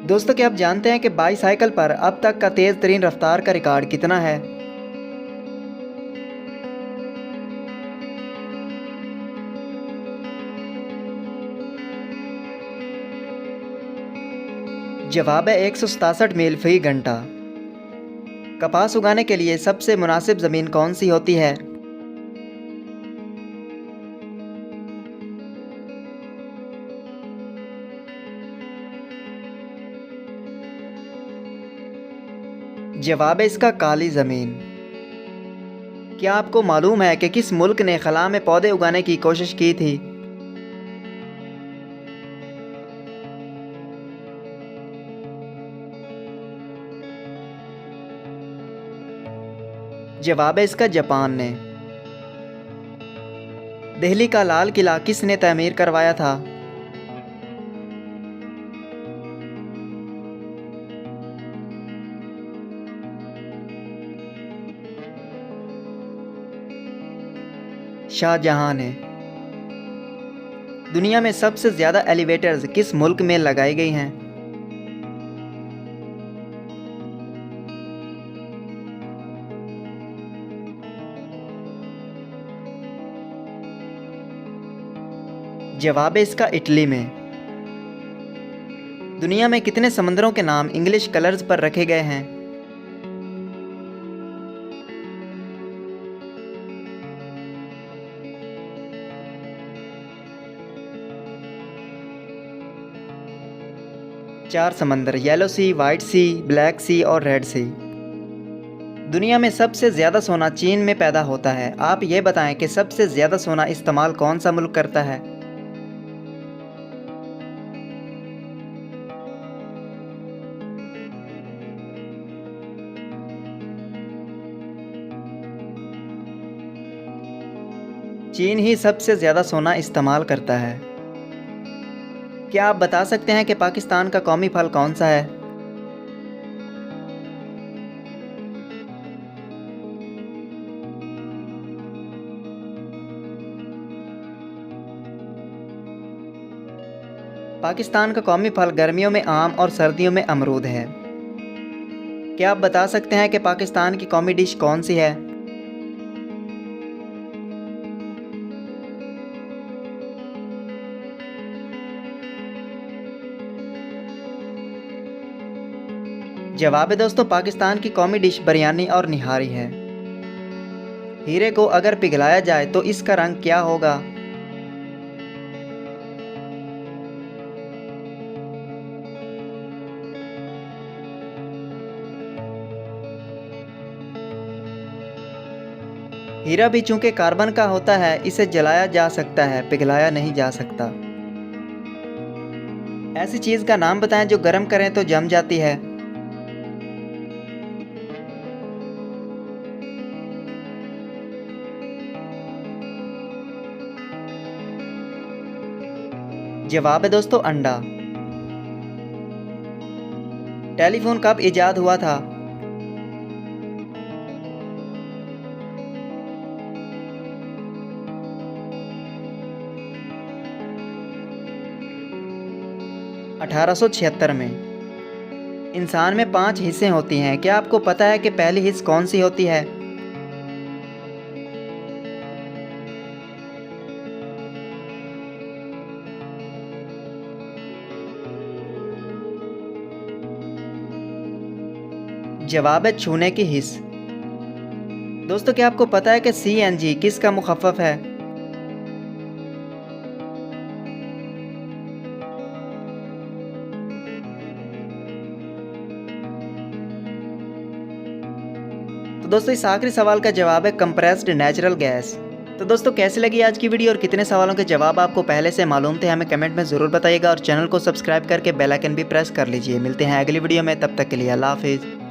दोस्तों, क्या आप जानते हैं कि बाईसाइकिल पर अब तक का तेज़ तरीन रफ्तार का रिकॉर्ड कितना है? जवाब है 167 मील फी घंटा। कपास उगाने के लिए सबसे मुनासिब ज़मीन कौन सी होती है? जवाब है इसका काली ज़मीन। क्या आपको मालूम है कि किस मुल्क ने खला में पौधे उगाने की कोशिश की थी? जवाब है इसका जापान ने। दिल्ली का लाल किला किसने तमीर करवाया था? शाहजहां ने। दुनिया में सबसे ज़्यादा एलिवेटर्स किस मुल्क में लगाई गई हैं? जवाब है इसका इटली में। दुनिया में कितने समंदरों के नाम इंग्लिश कलर्स पर रखे गए हैं? चार समंदर, येलो सी, वाइट सी, ब्लैक सी और रेड सी। दुनिया में सबसे ज़्यादा सोना चीन में पैदा होता है। आप ये बताएं कि सबसे ज़्यादा सोना इस्तेमाल कौन सा मुल्क करता है? चीन ही सबसे ज़्यादा सोना इस्तेमाल करता है। क्या आप बता सकते हैं कि पाकिस्तान का कौमी फल कौन सा है? पाकिस्तान का कौमी फल गर्मियों में आम और सर्दियों में अमरूद है। क्या आप बता सकते हैं कि पाकिस्तान की कौमी डिश कौन सी है? जवाब है दोस्तों, पाकिस्तान की कौमी डिश बिरयानी और निहारी है। हीरे को अगर पिघलाया जाए तो इसका रंग क्या होगा? हीरा भी चूंकि कार्बन का होता है, इसे जलाया जा सकता है, पिघलाया नहीं जा सकता। ऐसी चीज़ का नाम बताएं जो गर्म करें तो जम जाती है। जवाब है दोस्तों, अंडा। टेलीफोन कब इजाद हुआ था? (1876) में। इंसान में 5 हिस्सें होती हैं। क्या आपको पता है कि पहली हिस्स कौन सी होती है? जवाब है छूने की हिस्स। दोस्तों, क्या आपको पता है कि CNG किसका मुखफ़्फ़फ़ है? तो दोस्तों, इस आखिरी सवाल का जवाब है कंप्रेस्ड नेचुरल गैस। तो दोस्तों, कैसी लगी आज की वीडियो और कितने सवालों के जवाब आपको पहले से मालूम थे, हमें कमेंट में ज़रूर बताइएगा और चैनल को सब्सक्राइब करके बेल आइकन भी प्रेस कर लीजिए। मिलते हैं अगली वीडियो में, तब तक के लिए अल्लाह हाफिज़।